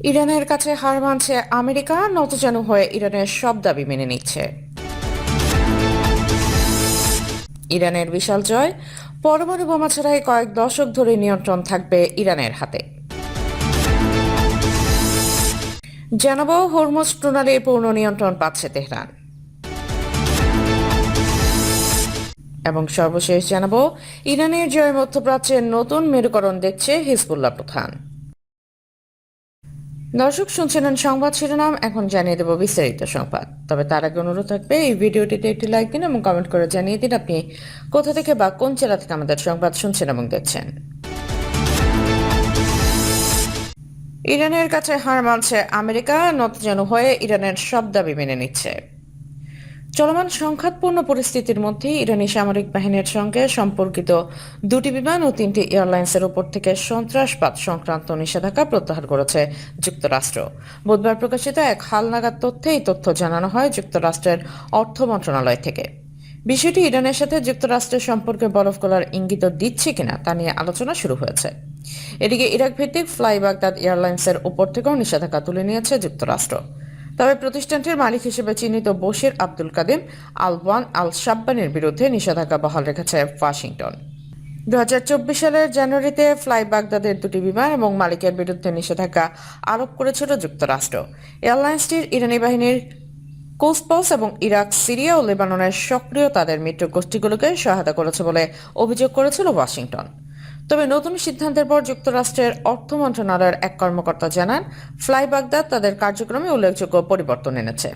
ইরানের কাছে হার মানছে আমেরিকা, নতজানু হয়ে ইরানের সব দাবি মেনে নিচ্ছে। ইরানের বিশাল জয়, পরমাণু বোমা ছাড়াই কয়েক দশক ধরে নিয়ন্ত্রণ থাকবে ইরানের হাতে। জানাবো হরমুজ প্রণালীর পূর্ণ নিয়ন্ত্রণ পাচ্ছে তেহরান। এবং সর্বশেষ জানাবো ইরানের জয় মধ্যপ্রাচ্যের নতুন মেরুকরণ দেখছে হিজবুল্লাহ প্রধান। দর্শক শুনছিলেন সংবাদ শিরোনাম, এখন জানিয়ে দেব বিস্তারিত সংবাদ। তবে তার আগে অনুরোধ থাকবে এই ভিডিওটিতে একটি লাইক দিন এবং কমেন্ট করে জানিয়ে দিন আপনি কোথা থেকে বা কোন জেলা থেকে আমাদের সংবাদ শুনছেন এবং দেখছেন। ইরানের কাছে হার মানছে আমেরিকা, নতজানু হয়ে ইরানের সব দাবি মেনে নিচ্ছে। চলমান সংঘাতপূর্ণ পরিস্থিতির মধ্যে ইরানি সামরিক বাহিনীর সঙ্গে সম্পর্কিত দুটি বিমান ও তিনটি এয়ারলাইন্সের উপর থেকে সন্ত্রাসবাদ সংক্রান্ত নিষেধাজ্ঞা প্রত্যাহার করেছে যুক্তরাষ্ট্র। বুধবার প্রকাশিত এক হালনাগাদ তথ্যে এই তথ্য জানানো হয় যুক্তরাষ্ট্রের অর্থ মন্ত্রণালয় থেকে। বিষয়টি ইরানের সাথে যুক্তরাষ্ট্রের সম্পর্কে বরফ গলার ইঙ্গিত দিচ্ছে কিনা তা নিয়ে আলোচনা শুরু হয়েছে। এদিকে ইরাক ভিত্তিক ফ্লাই বাগদাদ এয়ারলাইন্সের উপর থেকেও নিষেধাজ্ঞা তুলে নিয়েছে যুক্তরাষ্ট্র। তবে প্রতিষ্ঠানটির মালিক হিসেবে চিহ্নিত বশির আব্দুল কাদিম আল-ওয়ান আল-শাব্বানির বিরুদ্ধে নিষেধাজ্ঞা বহাল রেখেছে ওয়াশিংটন। 2024 সালের জানুয়ারিতে ফ্লাই বাগদাদের দুটি বিমান এবং মালিকের বিরুদ্ধে নিষেধাজ্ঞা আরোপ করেছিল যুক্তরাষ্ট্র। এয়ারলাইন্সটির ইরানি বাহিনীর কোস্টপস এবং ইরাক, সিরিয়া ও লেবাননের সক্রিয় তাদের মিত্র গোষ্ঠীগুলোকে সহায়তা করেছে বলে অভিযোগ করেছিল ওয়াশিংটন। তবে নতুন সিদ্ধান্তের পর যুক্তরাষ্ট্রের অর্থ মন্ত্রণালয়ের এক কর্মকর্তা জানান, ফ্লাই বাগদাদ তাদের কার্যক্রমে উল্লেখযোগ্য পরিবর্তন এনেছে।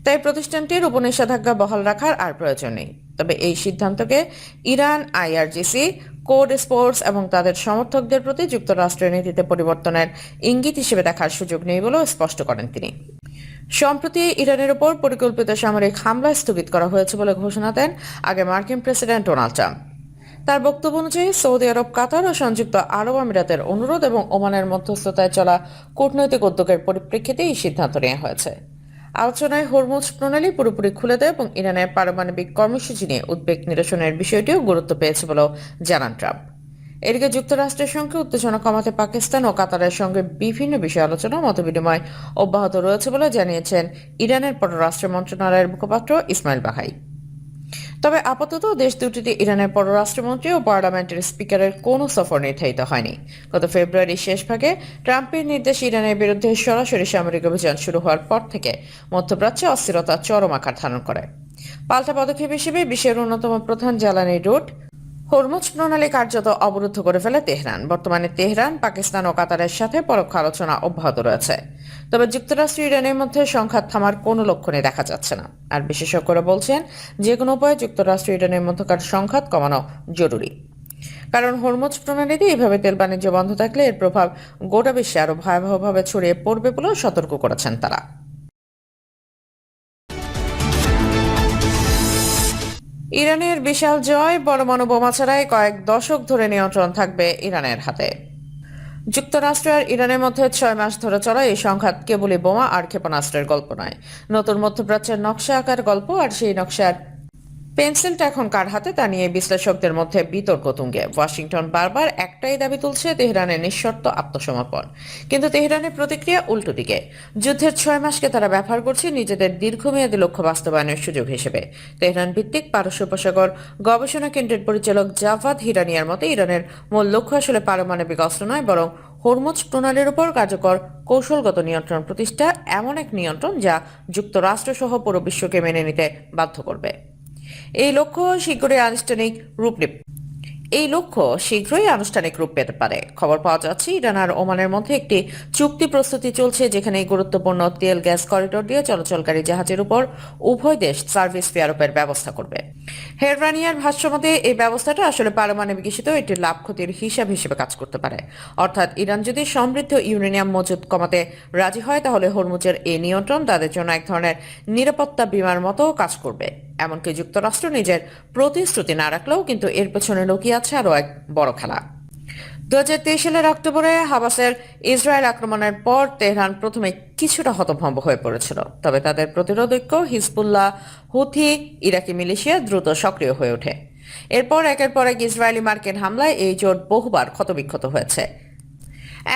তাই প্রতিষ্ঠানটির উপর নিষেধাজ্ঞা বহাল রাখার আর প্রয়োজন নেই। তবে এই সিদ্ধান্তকে ইরান, আইআরজিসি, কোড স্পোর্টস এবং তাদের সমর্থকদের প্রতি যুক্তরাষ্ট্রের নীতিতে পরিবর্তনের ইঙ্গিত হিসেবে দেখার সুযোগ নেই বলেও স্পষ্ট করেন তিনি। সম্প্রতি ইরানের উপর পরিকল্পিত সামরিক হামলা স্থগিত করা হয়েছে বলে ঘোষণা দেন আগে মার্কিন প্রেসিডেন্ট ডোনাল্ড ট্রাম্প। তার বক্তব্য অনুযায়ী সৌদি আরব, কাতার ও সংযুক্ত আরব আমিরাতের অনুরোধ এবং ওমানের মধ্যস্থতায় চলা কূটনৈতিক উদ্যোগের পরিপ্রেক্ষিতে এই সিদ্ধান্ত নেওয়া হয়েছে। আলোচনায় হরমুজ প্রণালী পুরোপুরি খুলে দেয় এবং ইরানের পারমাণবিক কর্মসূচি নিয়ে উদ্বেগ নিরসনের বিষয়টিও গুরুত্ব পেয়েছে বলেও জানান ট্রাম্প। এদিকে যুক্তরাষ্ট্রের সঙ্গে উত্তেজনা কমাতে পাকিস্তান ও কাতারের সঙ্গে বিভিন্ন বিষয়ে আলোচনা মতবিনিময় অব্যাহত রয়েছে বলে জানিয়েছেন ইরানের পররাষ্ট্র মন্ত্রণালয়ের মুখপাত্র ইসমাইল বাঘাই। তবে আপাতত দেশ দুটিতে ইরানের পররাষ্ট্রমন্ত্রী ও পার্লামেন্টের স্পিকারের কোনো সফর নির্ধারিত হয়নি। গত ফেব্রুয়ারির শেষ ভাগে ট্রাম্পের নির্দেশে ইরানের বিরুদ্ধে সরাসরি সামরিক অভিযান শুরু হওয়ার পর থেকে মধ্যপ্রাচ্যে অস্থিরতা চরম আকার ধারণ করে। পাল্টা পদক্ষেপ হিসেবে বিশ্বের অন্যতম প্রধান জ্বালানি রুট হরমুজ প্রণালী কার্যত অবরুদ্ধ করে ফেলে তেহরান। বর্তমানে তেহরান, পাকিস্তান ও কাতারের সাথে পরোক্ষ আলোচনা অব্যাহত রয়েছে। তবে যুক্তরাষ্ট্র ইরানের মধ্যে সংঘাত থামার কোনো লক্ষণই দেখা যাচ্ছে না। আর বিশেষজ্ঞরা বলছেন, যে কোনো উপায়ে যুক্তরাষ্ট্র ইরানের মধ্যকার সংঘাত কমানো জরুরি। কারণ হরমুজ প্রণালীতে এইভাবে তেল বাণিজ্য বন্ধ থাকলে এর প্রভাব গোটা বিশ্বে আরো ভয়াবহভাবে ছড়িয়ে পড়বে বলেও সতর্ক করেছেন তারা। ইরানের বিশাল জয়, পরমাণু বোমা ছাড়াই কয়েক দশক ধরে নিয়ন্ত্রণ থাকবে ইরানের হাতে। যুক্তরাষ্ট্র আর ইরানের মধ্যে 6 মাস ধরে চলা এই সংঘাত কেবলই বোমা আর ক্ষেপণাস্ত্রের গল্প নয়, নতুন মধ্যপ্রাচ্যের নকশা আঁকার গল্প। আর সেই নকশার পেন্সিলটা এখন কার হাতে তা নিয়ে বিশ্লেষকদের মধ্যে বিতর্ক তুঙ্গে। ওয়াশিংটন বারবার একটাই দাবি তুলছে, তেহরানের নিঃশর্ত আত্মসমর্পণ। কিন্তু তেহরানের প্রতিক্রিয়া উল্টো দিকে। যুদ্ধের 6 মাসকে তারা ব্যবহার করছে নিজেদের দীর্ঘমেয়াদী লক্ষ্য বাস্তবায়নের সুযোগ হিসেবে। তেহরান ভিত্তিক পারস্য উপসাগর গবেষণা কেন্দ্রের পরিচালক জাভাদ হিরানিয়ার মতে, ইরানের মূল লক্ষ্য আসলে পারমাণবিক অস্ত্র নয়, বরং হরমুজ প্রণালীর উপর কার্যকর কৌশলগত নিয়ন্ত্রণ প্রতিষ্ঠা, এমন এক নিয়ন্ত্রণ যা যুক্তরাষ্ট্র সহ পুরো বিশ্বকে মেনে নিতে বাধ্য করবে। এই লক্ষ্য শীঘ্রই আনুষ্ঠানিক রূপ পেতে পারে। খবর পাওয়া যাচ্ছে, ইরান আর ওমানের মধ্যে একটি চুক্তি প্রস্তুতি চলছে, যেখানে এই গুরুত্বপূর্ণ তেল গ্যাস করিডোর দিয়ে চলাচলকারী জাহাজের উপর উভয় দেশ সার্ভিস ফি আরোপের ব্যবস্থা করবে। হেররানিয়ার ভাষ্যমতে এই ব্যবস্থাটা আসলে পারমাণবিক ইস্যুতেও একটি লাভ ক্ষতির হিসাব হিসেবে কাজ করতে পারে। অর্থাৎ ইরান যদি সমৃদ্ধ ইউরেনিয়াম মজুত কমাতে রাজি হয়, তাহলে হরমুজের এই নিয়ন্ত্রণ তাদের জন্য এক ধরনের নিরাপত্তা বীমার মতো কাজ করবে। এমনকি যুক্তরাষ্ট্র নিজের প্রতিশ্রুতি না রাখলেও কিন্তু এর পেছনে লুকিয়ে আছে আরও এক বড় খেলা। 2023 সালের অক্টোবরে হামাসের ইসরায়েল আক্রমণের পর তেহরান প্রথমে কিছুটা হতভম্ব হয়ে পড়েছিল। তবে তাদের প্রতিরোধক হিজবুল্লাহ, হুথি, ইরাকি মিলিশিয়া দ্রুত সক্রিয় হয়ে ওঠে। এরপর একের পর এক ইসরায়েলি মার্কিন হামলায় এই জোট বহুবার ক্ষতবিক্ষত হয়েছে।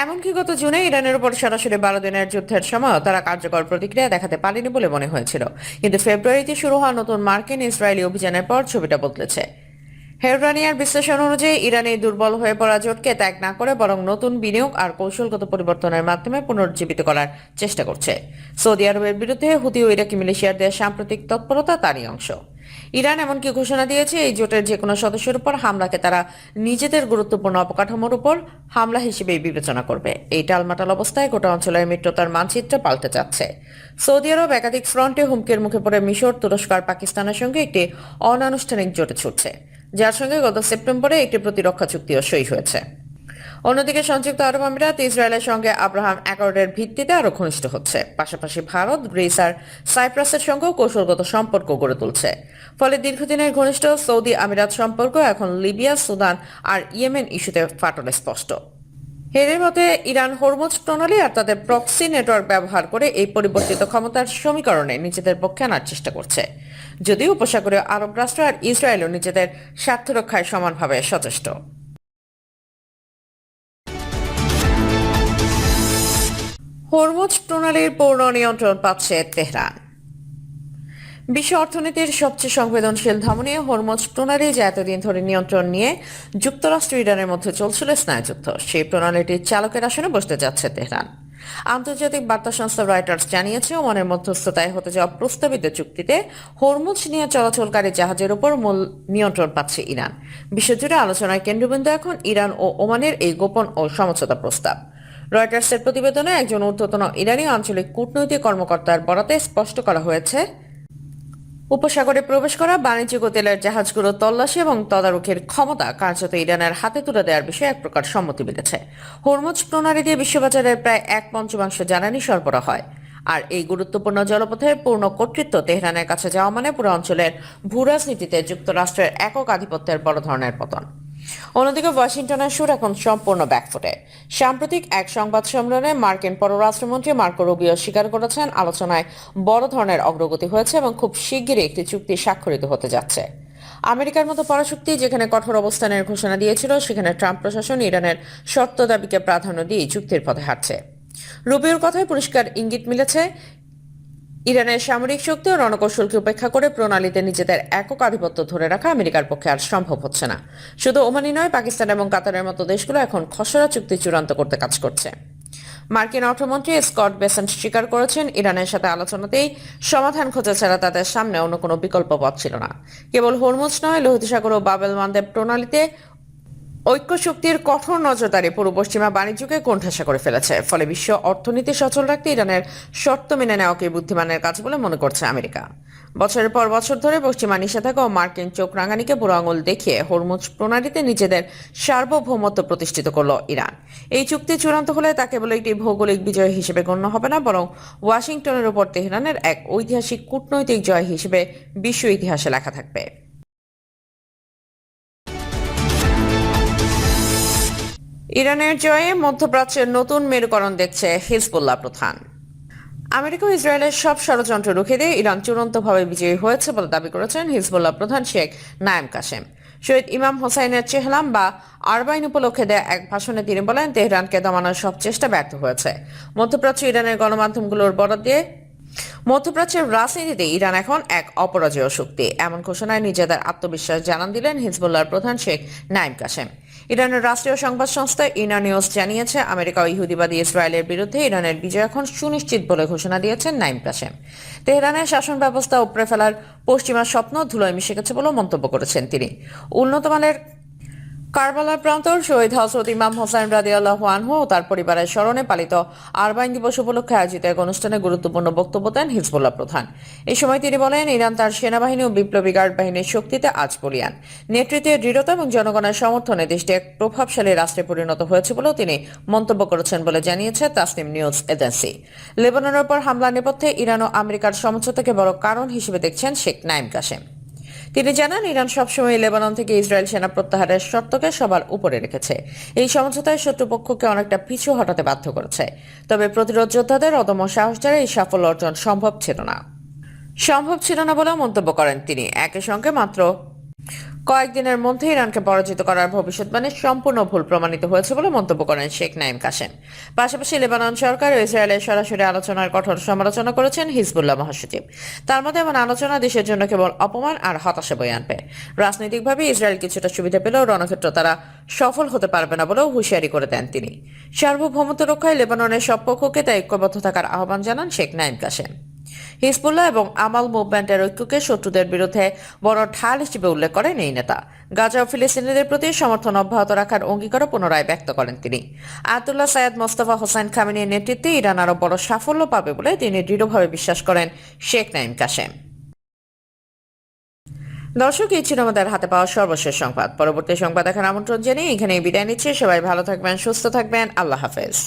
এমনকি গত জুনে ইরানের উপর সরাসরি 12 দিনের যুদ্ধের সময় তারা কার্যকর প্রতিক্রিয়া দেখাতে পারেনি বলে মনে হয়েছিল, কিন্তু ফেব্রুয়ারিতে শুরু হওয়া নতুন মার্কিন ইসরায়েলি অভিযানের পর ছবিটা বদলেছে। হেররানিয়ার বিশ্লেষণ অনুযায়ী ইরান এই দুর্বল হয়ে পড়া জোটকে ত্যাগ না করে বরং নতুন বিনিয়োগ আর কৌশলগত পরিবর্তনের মাধ্যমে পুনরুজ্জীবিত করার চেষ্টা করছে। সৌদি আরবের বিরুদ্ধে হুতি ও ইরাকি মিলিশিয়াদের সাম্প্রতিক তৎপরতা তারই অংশ। ইরান এমনকি ঘোষণা দিয়েছে এই জোটের যে কোনো সদস্যের উপর হামলাকে তারা নিজেদের গুরুত্বপূর্ণ অবকাঠামোর উপর হামলা হিসেবেই বিবেচনা করবে। এই টালমাটাল অবস্থায় গোটা অঞ্চলের মিত্রতার মানচিত্র পাল্টে যাচ্ছে। সৌদি আরব একাধিক ফ্রন্টে হুমকির মুখে পড়ে মিশর, তুরস্ক আর পাকিস্তানের সঙ্গে একটি অনানুষ্ঠানিক জোটে ছুটছে, যার সঙ্গে গত সেপ্টেম্বরে একটি প্রতিরক্ষা চুক্তিও সই হয়েছে। অন্যদিকে সংযুক্ত আরব আমিরাত ইসরায়েলের সঙ্গে আব্রাহাম অ্যাকর্ডের ভিত্তিতে আরো ঘনিষ্ঠ হচ্ছে। পাশাপাশি ভারত, গ্রিস আর সাইপ্রাসের সঙ্গেও কৌশলগত সম্পর্ক গড়ে তুলছে। ফলে দীর্ঘদিনের ঘনিষ্ঠ সৌদি আমিরাত সম্পর্ক এখন লিবিয়া, সুদান আর ইয়েমেন ইস্যুতে ফাটলে স্পষ্ট। এর মতে ইরান হরমুজ প্রণালী আর তাদের প্রক্সি নেটওয়ার্ক ব্যবহার করে এই পরিবর্তিত ক্ষমতার সমীকরণে নিজেদের পক্ষে আনার চেষ্টা করছে, যদিও উপসাগরীয় আরব রাষ্ট্র আর ইসরায়েলও নিজেদের স্বার্থ রক্ষায় সমানভাবে সচেষ্ট। হরমুজ প্রণালীর পূর্ণ নিয়ন্ত্রণ পাচ্ছে তেহরান। বিশ্ব অর্থনীতির সবচেয়ে সংবেদনশীল ধমনী হরমুজ প্রণালী যা এতদিন ধরে নিয়ন্ত্রণ নিয়ে যুক্তরাষ্ট্র ইরানের মধ্যে চলছিল স্নায়ুযুদ্ধ, সেই প্রণালীটির চালকের আসনে বসতে যাচ্ছে তেহরান। আন্তর্জাতিক বার্তা সংস্থা রয়টার্স জানিয়েছে, ওমানের মধ্যস্থতায় হতে যাওয়া প্রস্তাবিত চুক্তিতে হরমুজ নিয়ে চলাচলকারী জাহাজের উপর মূল নিয়ন্ত্রণ পাচ্ছে ইরান। বিশ্বজুড়ে আলোচনার কেন্দ্রবিন্দু এখন ইরান ও ওমানের এই গোপন ও সমঝোতা প্রস্তাব। রয়টার্সের প্রতিবেদনে একজন ঊর্ধ্বতন ইরানি আঞ্চলিক কূটনৈতিক কর্মকর্তার বরাতে স্পষ্ট করা হয়েছে, উপসাগরে প্রবেশ করা বাণিজ্যিক ও তেলের জাহাজগুলো তল্লাশি এবং তদারকির ক্ষমতা কার্যত ইরানের হাতে তুলে দেওয়ার বিষয়ে এক প্রকার সম্মতি মিলেছে। হরমুজ প্রণালী দিয়ে বিশ্ববাজারের প্রায় 1/5 জ্বালানি সরবরাহ হয়, আর এই গুরুত্বপূর্ণ জলপথের পূর্ণ কর্তৃত্ব তেহরানের কাছে যাওয়া মানে পুরো অঞ্চলের ভূরাজনীতিতে যুক্তরাষ্ট্রের একক আধিপত্যের বড় ধরনের পতন। অন্যদিকে ওয়াশিংটনের সুর এখন সম্পূর্ণ ব্যাকফুটে। সাম্প্রতিক এক সংবাদ সম্মেলনে মার্কিন পররাষ্ট্রমন্ত্রী মার্কো রুবিও স্বীকার করেছেন, আলোচনায় বড় ধরনের অগ্রগতি হয়েছে এবং খুব শিগগিরই একটি চুক্তি স্বাক্ষরিত হতে যাচ্ছে। আমেরিকার মতো পরাশক্তি যেখানে কঠোর অবস্থানের ঘোষণা দিয়েছিল, সেখানে ট্রাম্প প্রশাসন ইরানের শর্ত দাবিকে প্রাধান্য দিয়ে চুক্তির পথে হাঁটছে। রুবিওর কথায় পরিষ্কার ইঙ্গিত মিলেছে, ইরানের সামরিক শক্তি ও রণকৌশলকে উপেক্ষা করে প্রণালীতে নিজেদের একক আধিপত্য ধরে রাখা আমেরিকার পক্ষে আর সম্ভব হচ্ছে না। শুধু ওমানই নয়, পাকিস্তান এবং কাতারের মতো দেশগুলো এখন খসড়া চুক্তি চূড়ান্ত করতে কাজ করছে। মার্কিন অর্থমন্ত্রী স্কট বেসেন্ট স্বীকার করেছেন, ইরানের সাথে আলোচনাতেই সমাধান খোঁজা ছাড়া তাদের সামনে অন্য কোনো বিকল্প পথ ছিল না। কেবল হরমুজ নয়, লোহিত সাগর ও বাবেল মানদেব প্রণালীতে ঐক্য শক্তির কঠোর নজরদারি পুরো পশ্চিমা বাণিজ্যকে কোণঠাসা করে ফেলেছে। ফলে বিশ্ব অর্থনীতি সচল রাখতে ইরানের শর্ত মেনে নেওয়াকে বুদ্ধিমানের কাজ বলে মনে করছে আমেরিকা। বছরের পর বছর ধরে পশ্চিমা নিষেধাজ্ঞা ও মার্কিন চোখ রাঙানিকে বুড়ো আঙুল দেখিয়ে হরমুজ প্রণালীতে নিজেদের সার্বভৌমত্ব প্রতিষ্ঠিত করল ইরান। এই চুক্তি চূড়ান্ত হলে তা কেবল একটি ভৌগোলিক বিজয় হিসেবে গণ্য হবে না, বরং ওয়াশিংটনের উপর তেহরানের এক ঐতিহাসিক কূটনৈতিক জয় হিসেবে বিশ্ব ইতিহাসে লেখা থাকবে। ইরানের জয়ে মধ্যপ্রাচ্যের নতুন মেরুকরণ দেখছে হিজবুল্লাহ প্রধান। আমেরিকা ও ইসরায়েলের সব ষড়যন্ত্র রুখে দিয়ে ইরান চূড়ান্তভাবে বিজয়ী হয়েছে বলে দাবি করেছেন হিজবুল্লাহ প্রধান শেখ নায়েম কাসেম। শহীদ ইমাম হোসাইনের চেহলাম বা আরবাইন উপলক্ষে দেয়া এক ভাষণে তিনি বলেন, তেহরানকে দমানোর সব চেষ্টা ব্যর্থ হয়েছে। মধ্যপ্রাচ্য ইরানের গণমাধ্যমগুলোর বরাত দিয়ে মধ্যপ্রাচ্যের রাজনীতিতে ইরান এখন এক অপরাজেয় শক্তি, এমন ঘোষণায় নিজেদের আত্মবিশ্বাস জানান দিলেন হিজবুল্লাহর প্রধান শেখ নাইম কাসেম। ইরানের রাষ্ট্রীয় সংবাদ সংস্থা ইনা নিউজ জানিয়েছে, আমেরিকা ও ইহুদিবাদী ইসরায়েলের বিরুদ্ধে ইরানের বিজয় এখন সুনিশ্চিত বলে ঘোষণা দিয়েছেন নাইম কাসেম। তেহরানের শাসন ব্যবস্থা উপড়ে ফেলার পশ্চিমা স্বপ্ন ধুলোয় মিশে গেছে বলেও মন্তব্য করেছেন তিনি। উন্নত মানের কারবালার প্রান্তর শহীদ হযরত ইমাম হোসাইন রাদিয়াল্লাহু আনহু ও তার পরিবারের স্মরণে পালিত আরবাইন দিবস উপলক্ষে আয়োজিত এক অনুষ্ঠানে গুরুত্বপূর্ণ বক্তব্য দেন হিজবুল্লাহ প্রধান। এই সময় তিনি বলেন, ইরান তার সেনাবাহিনী ও বিপ্লবী গার্ড বাহিনীর শক্তিতে আজ বলিয়ান। নেতৃত্বের দৃঢ়তা এবং জনগণের সমর্থনে দেশটি এক প্রভাবশালী রাষ্ট্রে পরিণত হয়েছে বলেও তিনি মন্তব্য করেছেন বলে জানিয়েছে তাসনিম নিউজ এজেন্সি। লেবাননের উপর হামলার নেপথ্যে ইরান ও আমেরিকার সমঝোতাকে বড় কারণ হিসেবে দেখছেন শেখ নাইম কাসেম। তিনি জানান, ইরান সবসময় লেবানন থেকে ইসরায়েল সেনা প্রত্যাহারের শর্তকে সবার উপরে রেখেছে। এই সমঝোতায় শত্রুপক্ষকে অনেকটা পিছু হটাতে বাধ্য করেছে। তবে প্রতিরোধ যোদ্ধাদের অদম্য সাহস ছাড়া এই সাফল্য অর্জন সম্ভব ছিল না বলেও মন্তব্য করেন তিনি। একই সঙ্গে মাত্র কয়েকদিনের মধ্যে ইরানকে পরাজিত করার ভবিষ্যৎবাণী সম্পূর্ণ ভুল প্রমাণিত হয়েছে বলে মন্তব্য করেন শেখ নাঈম কাসেম। পাশাপাশি লেবানন সরকার ও ইসরায়েলের সরাসরি আলোচনার কঠোর সমালোচনা করেছেন হিজবুল্লাহ মহাসচিব। তার মতে এমন আলোচনা দেশের জন্য কেবল অপমান আর হতাশা বয়ে আনবে। রাজনৈতিকভাবে ইসরায়েল কিছুটা সুবিধা পেলেও রণক্ষেত্র তারা সফল হতে পারবে না বলেও হুঁশিয়ারি করে দেন তিনি। সার্বভৌমত্ব রক্ষায় লেবাননের সব পক্ষকে তাই ঐক্যবদ্ধ থাকার আহ্বান জানান শেখ নাঈম কাসেম। হিজবুল্লাহ এবং আমাল মুভমেন্টের ঐক্যকে শত্রুদের বিরুদ্ধে বড় ঢাল হিসেবে উল্লেখ করেন এই নেতা। গাজা ও ফিলিস্তিনিদের প্রতি সমর্থন অব্যাহত রাখার অঙ্গীকারও পুনরায় ব্যক্ত করেন তিনি। আয়াতুল্লাহ সাইয়্যেদ মোস্তফা হোসাইন খামেনির নেতৃত্বে ইরান আরও বড় সাফল্য পাবে বলে তিনি দৃঢ়ভাবে বিশ্বাস করেন শেখ নাঈম কাসেম। দর্শক, এই ছিল আমাদের হাতে পাওয়া সর্বশেষ সংবাদ। পরবর্তী সংবাদ দেখার আমন্ত্রণ জানিয়ে এখানেই বিদায় নিচ্ছি। সবাই ভালো থাকবেন, সুস্থ থাকবেন। আল্লাহ হাফেজ।